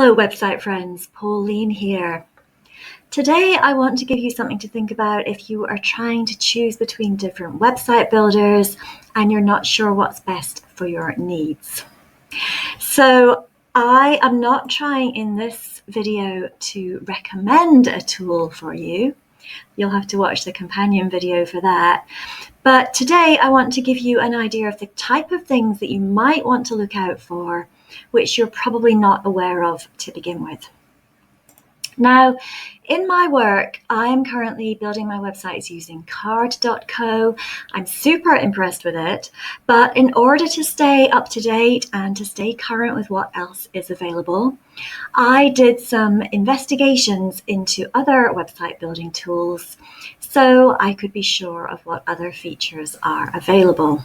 Hello website friends, Pauline here. Today I want to give you something to think about if you are trying to choose between different website builders and you're not sure what's best for your needs. So I am not trying in this video to recommend a tool for you. You'll have to watch the companion video for that. But today I want to give you an idea of the type of things that you might want to look out for, which you're probably not aware of to begin with. Now, in my work, I am currently building my websites using card.co. I'm super impressed with it, but in order to stay up to date and to stay current with what else is available, I did some investigations into other website building tools so I could be sure of what other features are available.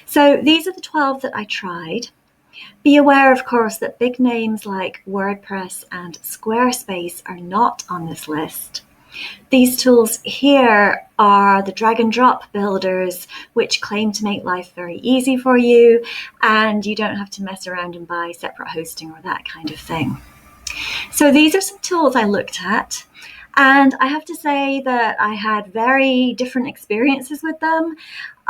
So these are the 12 that I tried. Be aware, of course, that big names like WordPress and Squarespace are not on this list. These tools here are the drag and drop builders, which claim to make life very easy for you, and you don't have to mess around and buy separate hosting or that kind of thing. So these are some tools I looked at, and I have to say that I had very different experiences with them.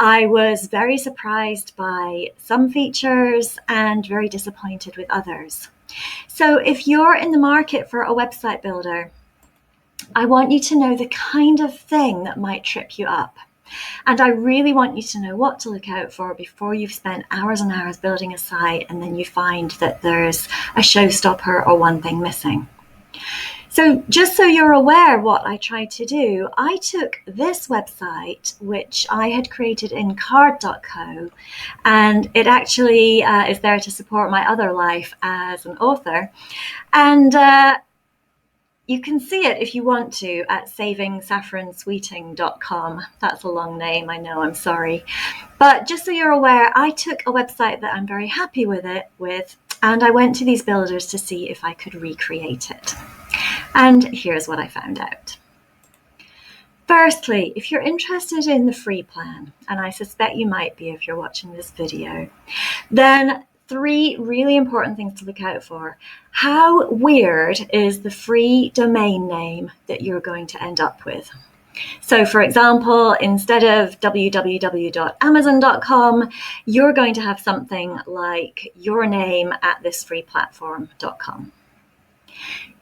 I was very surprised by some features and very disappointed with others. So if you're in the market for a website builder, I want you to know the kind of thing that might trip you up. And I really want you to know what to look out for before you've spent hours and hours building a site and then you find that there's a showstopper or one thing missing. So just so you're aware what I tried to do, I took this website, which I had created in card.co, and it actually is there to support my other life as an author. And you can see it if you want to at savingsaffronsweeting.com. That's a long name, I know, I'm sorry. But just so you're aware, I took a website that I'm very happy with, and I went to these builders to see if I could recreate it. And here's what I found out. Firstly, if you're interested in the free plan, and I suspect you might be if you're watching this video, then 3 really important things to look out for. How weird is the free domain name that you're going to end up with? So for example, instead of www.amazon.com, you're going to have something like yourname@thisfreeplatform.com.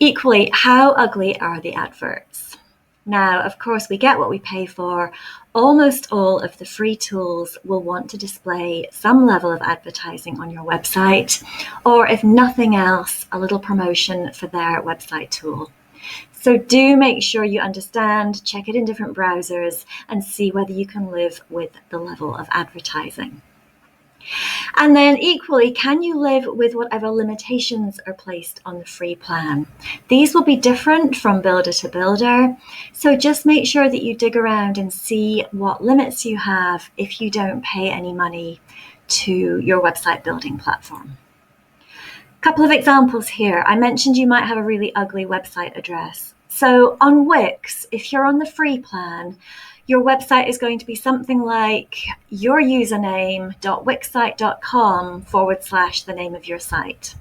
Equally, how ugly are the adverts? Now, of course, we get what we pay for. Almost all of the free tools will want to display some level of advertising on your website, or if nothing else, a little promotion for their website tool. So do make sure you understand, check it in different browsers, and see whether you can live with the level of advertising. And then equally, can you live with whatever limitations are placed on the free plan? These will be different from builder to builder, so just make sure that you dig around and see what limits you have if you don't pay any money to your website building platform. A couple of examples here. I mentioned you might have a really ugly website address. So on Wix, if you're on the free plan, your website is going to be something like yourname.wixsite.com / the name of your site.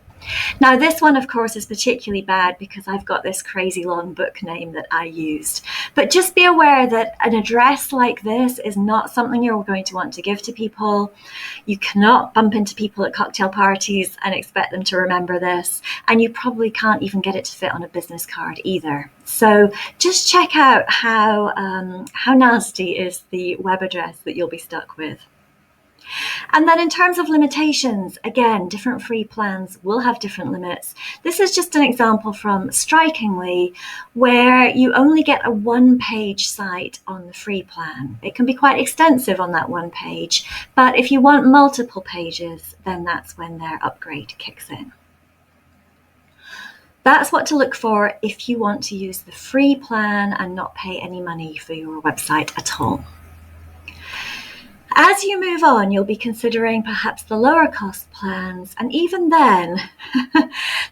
Now this one, of course, is particularly bad because I've got this crazy long book name that I used. But just be aware that an address like this is not something you're going to want to give to people. You cannot bump into people at cocktail parties and expect them to remember this. And you probably can't even get it to fit on a business card either. So just check out how nasty is the web address that you'll be stuck with. And then in terms of limitations, again, different free plans will have different limits. This is just an example from Strikingly, where you only get a 1-page site on the free plan. It can be quite extensive on that 1 page, but if you want multiple pages, then that's when their upgrade kicks in. That's what to look for if you want to use the free plan and not pay any money for your website at all. As you move on, you'll be considering perhaps the lower cost plans. And even then,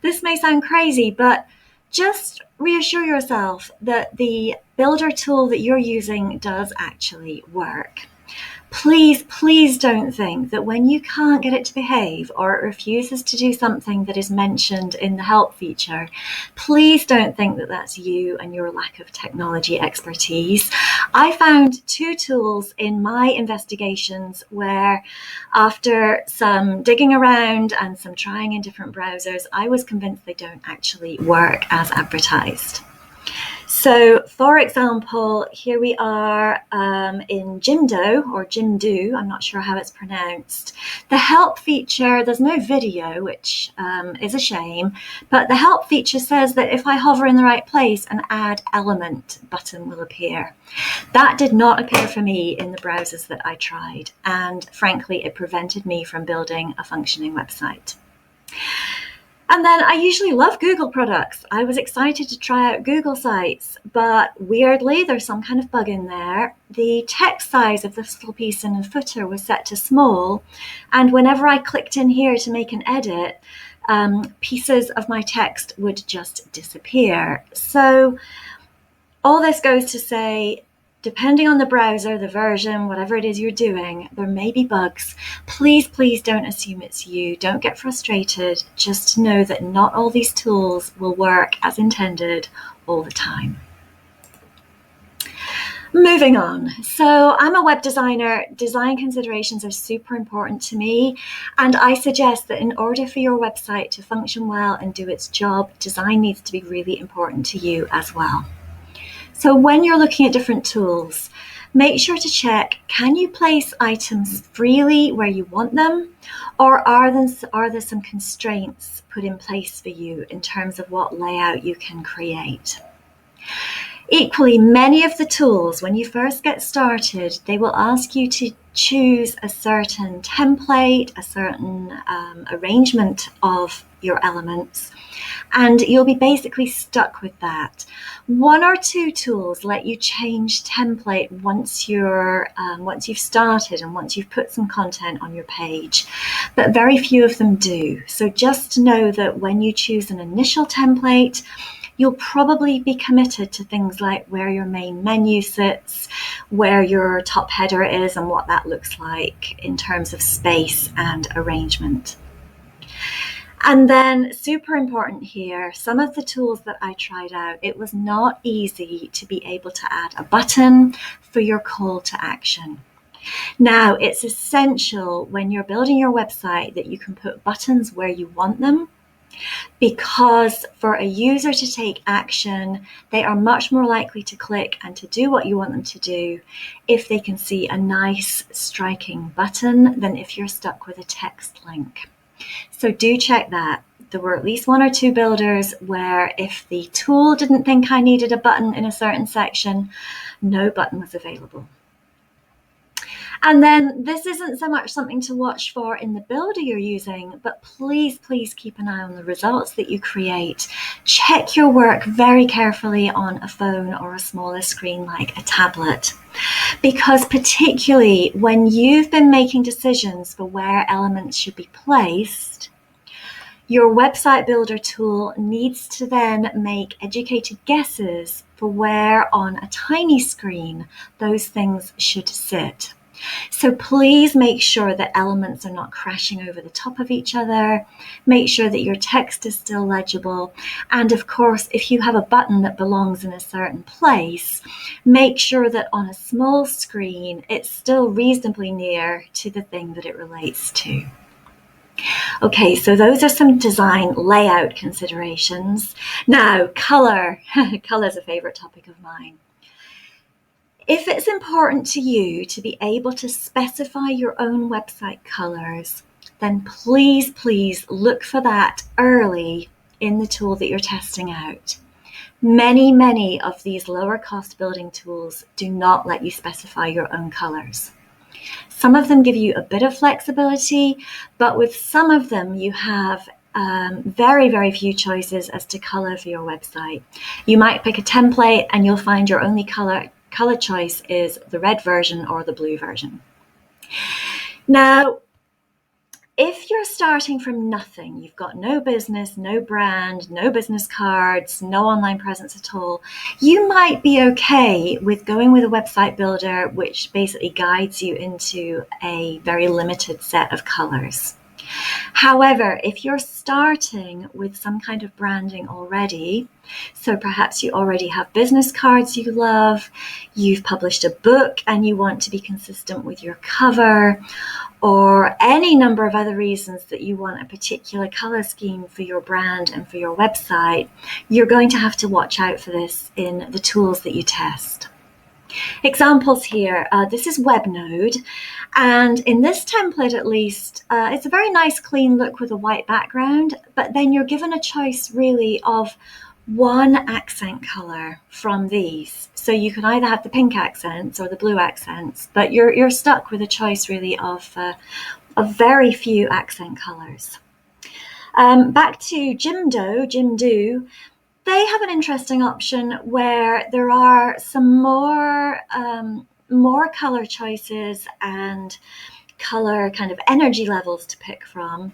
this may sound crazy, but just reassure yourself that the builder tool that you're using does actually work. Please, please don't think that when you can't get it to behave or it refuses to do something that is mentioned in the help feature, please don't think that that's you and your lack of technology expertise. I found 2 tools in my investigations where, after some digging around and some trying in different browsers, I was convinced they don't actually work as advertised. So, for example, here we are in Jimdo, or Jimdo, I'm not sure how it's pronounced. The help feature, there's no video, which is a shame, but the help feature says that if I hover in the right place, an add element button will appear. That did not appear for me in the browsers that I tried, and frankly, it prevented me from building a functioning website. And then I usually love Google products. I was excited to try out Google sites, but weirdly, there's some kind of bug in there. The text size of this little piece in the footer was set to small, and whenever I clicked in here to make an edit, pieces of my text would just disappear. So all this goes to say, depending on the browser, the version, whatever it is you're doing, there may be bugs. Please, please don't assume it's you. Don't get frustrated. Just know that not all these tools will work as intended all the time. Moving on. So I'm a web designer. Design considerations are super important to me. And I suggest that in order for your website to function well and do its job, design needs to be really important to you as well. So when you're looking at different tools, make sure to check, can you place items freely where you want them? Or are there some constraints put in place for you in terms of what layout you can create? Equally, many of the tools, when you first get started, they will ask you to choose a certain template, a certain arrangement of your elements, and you'll be basically stuck with that. 1 or 2 tools let you change template once you've started and once you've put some content on your page, but very few of them do. So just know that when you choose an initial template, you'll probably be committed to things like where your main menu sits, where your top header is, and what that looks like in terms of space and arrangement. And then, super important here, some of the tools that I tried out, it was not easy to be able to add a button for your call to action. Now, it's essential when you're building your website that you can put buttons where you want them, because for a user to take action, they are much more likely to click and to do what you want them to do if they can see a nice, striking button than if you're stuck with a text link. So do check that. There were at least 1 or 2 builders where if the tool didn't think I needed a button in a certain section, no button was available. And then this isn't so much something to watch for in the builder you're using, but please, please keep an eye on the results that you create. Check your work very carefully on a phone or a smaller screen like a tablet, because particularly when you've been making decisions for where elements should be placed, your website builder tool needs to then make educated guesses for where on a tiny screen those things should sit. So please make sure that elements are not crashing over the top of each other. Make sure that your text is still legible. And of course, if you have a button that belongs in a certain place, make sure that on a small screen, it's still reasonably near to the thing that it relates to. Okay, so those are some design layout considerations. Now, color. Color is a favorite topic of mine. If it's important to you to be able to specify your own website colors, then please, please look for that early in the tool that you're testing out. Many of these lower cost building tools do not let you specify your own colors. Some of them give you a bit of flexibility, but with some of them you have very few choices as to color for your website. You might pick a template and you'll find your only color choice is the red version or the blue version. Now, If you're starting from nothing, you've got no business, no brand, no business cards, no online presence at all, you might be okay with going with a website builder which basically guides you into a very limited set of colors. However, if you're starting with some kind of branding already, so perhaps you already have business cards you love, you've published a book and you want to be consistent with your cover, or any number of other reasons that you want a particular color scheme for your brand and for your website, you're going to have to watch out for this in the tools that you test. Examples here, this is Webnode, and in this template at least, it's a very nice clean look with a white background, but then you're given a choice really of one accent color from these. So you can either have the pink accents or the blue accents, but you're stuck with a choice really of very few accent colors. Back to Jimdo, they have an interesting option where there are some more color choices and color kind of energy levels to pick from.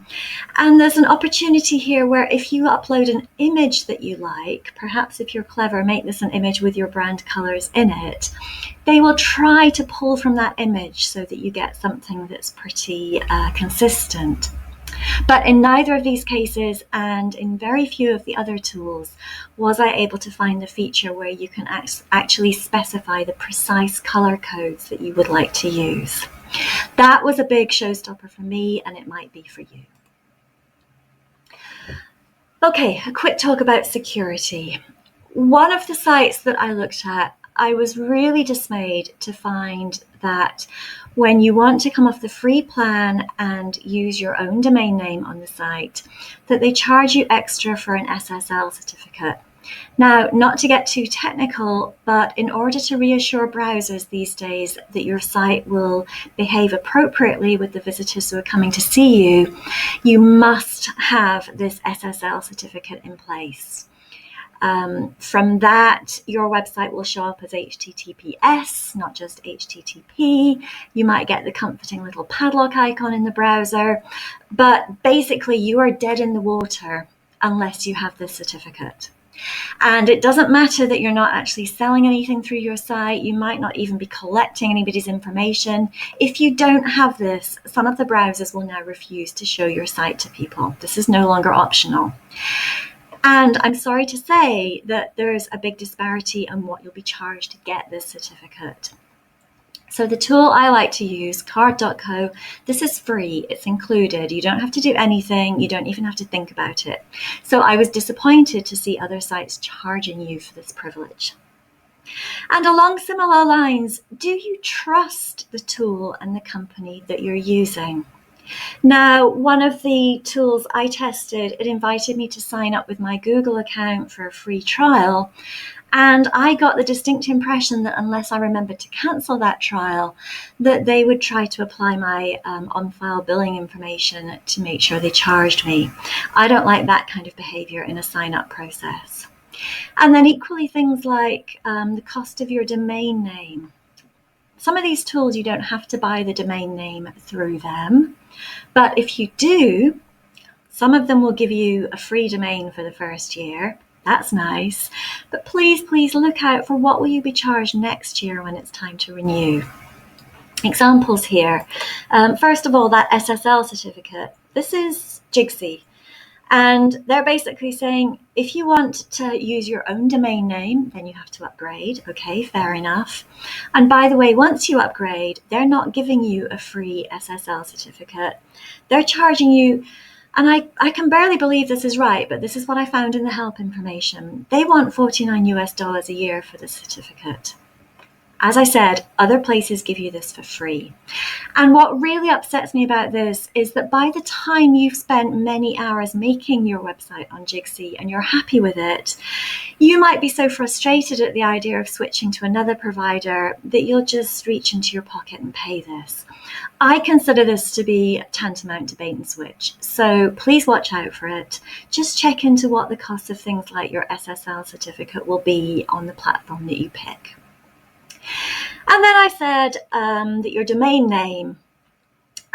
And there's an opportunity here where if you upload an image that you like, perhaps if you're clever, make this an image with your brand colors in it, they will try to pull from that image so that you get something that's pretty consistent. But in neither of these cases, and in very few of the other tools, was I able to find the feature where you can actually specify the precise color codes that you would like to use. That was a big showstopper for me, and it might be for you. Okay, a quick talk about security. One of the sites that I looked at, I was really dismayed to find that when you want to come off the free plan and use your own domain name on the site, that they charge you extra for an SSL certificate. Now, not to get too technical, but in order to reassure browsers these days that your site will behave appropriately with the visitors who are coming to see you, you must have this SSL certificate in place. From that, your website will show up as HTTPS, not just HTTP. You might get the comforting little padlock icon in the browser, but basically you are dead in the water unless you have this certificate. And it doesn't matter that you're not actually selling anything through your site. You might not even be collecting anybody's information. If you don't have this, some of the browsers will now refuse to show your site to people. This is no longer optional. And I'm sorry to say that there's a big disparity on what you'll be charged to get this certificate. So the tool I like to use, card.co, this is free, it's included. You don't have to do anything, you don't even have to think about it. So I was disappointed to see other sites charging you for this privilege. And along similar lines, do you trust the tool and the company that you're using? Now, one of the tools I tested, it invited me to sign up with my Google account for a free trial. And I got the distinct impression that unless I remembered to cancel that trial, that they would try to apply my on-file billing information to make sure they charged me. I don't like that kind of behavior in a sign-up process. And then equally things like the cost of your domain name. Some of these tools, you don't have to buy the domain name through them. But if you do, some of them will give you a free domain for the first year. That's nice. But please, please look out for what will you be charged next year when it's time to renew. Examples here. First of all, that SSL certificate. This is Jigsy. And they're basically saying, if you want to use your own domain name, then you have to upgrade. Okay, fair enough. And by the way, once you upgrade, they're not giving you a free SSL certificate. They're charging you, and I can barely believe this is right, but this is what I found in the help information. They want $49 a year for the certificate. As I said, other places give you this for free. And what really upsets me about this is that by the time you've spent many hours making your website on Jigsy and you're happy with it, you might be so frustrated at the idea of switching to another provider that you'll just reach into your pocket and pay this. I consider this to be tantamount to bait and switch, so please watch out for it. Just check into what the cost of things like your SSL certificate will be on the platform that you pick. And then I said that your domain name,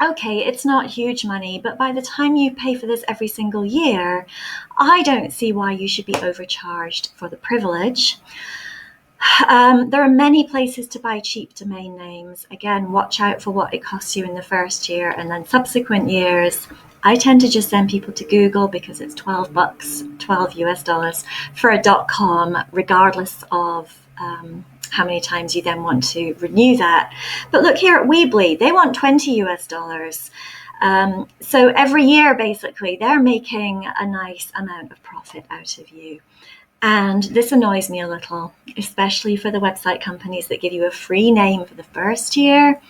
Okay, it's not huge money, but by the time you pay for this every single year, I don't see why you should be overcharged for the privilege. There are many places to buy cheap domain names. Again, watch out for what it costs you in the first year, and then subsequent years. I tend to just send people to Google because it's $12, 12 US dollars for a .com, regardless of how many times you then want to renew that. But look here at Weebly, they want 20 US dollars. So every year, basically, they're making a nice amount of profit out of you. And this annoys me a little, especially for the website companies that give you a free name for the first year.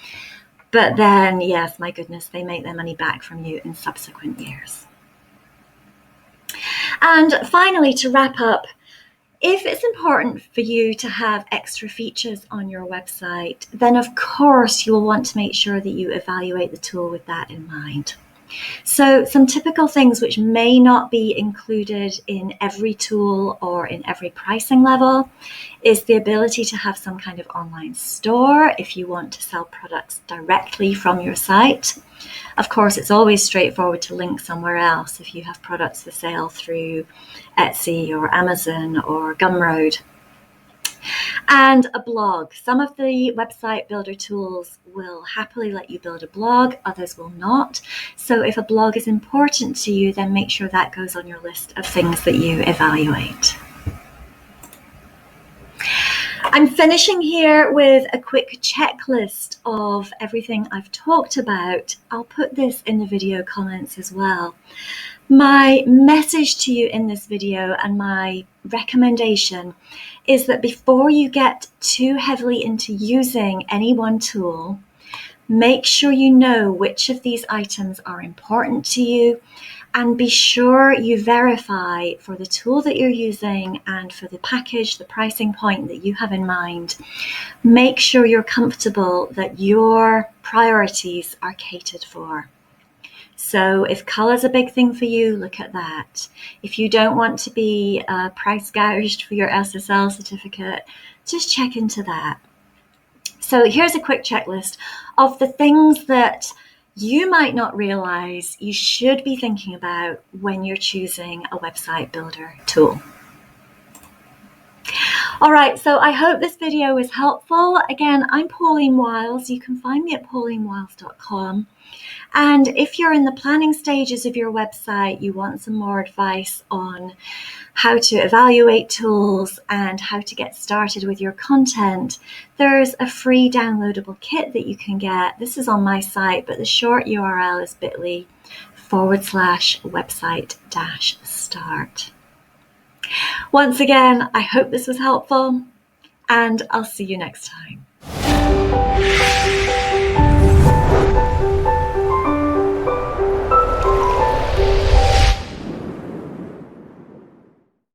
But then, yes, my goodness, they make their money back from you in subsequent years. And finally, to wrap up, if it's important for you to have extra features on your website, then of course you will want to make sure that you evaluate the tool with that in mind. So some typical things which may not be included in every tool or in every pricing level is the ability to have some kind of online store if you want to sell products directly from your site. Of course, it's always straightforward to link somewhere else if you have products for sale through Etsy or Amazon or Gumroad. And a blog. Some of the website builder tools will happily let you build a blog, others will not. So if a blog is important to you, then make sure that goes on your list of things that you evaluate. I'm finishing here with a quick checklist of everything I've talked about. I'll put this in the video comments as well. My message to you in this video and my recommendation is that before you get too heavily into using any one tool, make sure you know which of these items are important to you, and be sure you verify for the tool that you're using and for the package, the pricing point that you have in mind. Make sure you're comfortable that your priorities are catered for. So if color's a big thing for you, look at that. If you don't want to be price gouged for your SSL certificate, just check into that. So here's a quick checklist of the things that you might not realize you should be thinking about when you're choosing a website builder tool. All right, so I hope this video was helpful. Again, I'm Pauline Wiles. You can find me at paulinewiles.com. And if you're in the planning stages of your website, you want some more advice on how to evaluate tools and how to get started with your content, there's a free downloadable kit that you can get. This is on my site, but the short URL is bit.ly/website-start. Once again, I hope this was helpful, and I'll see you next time.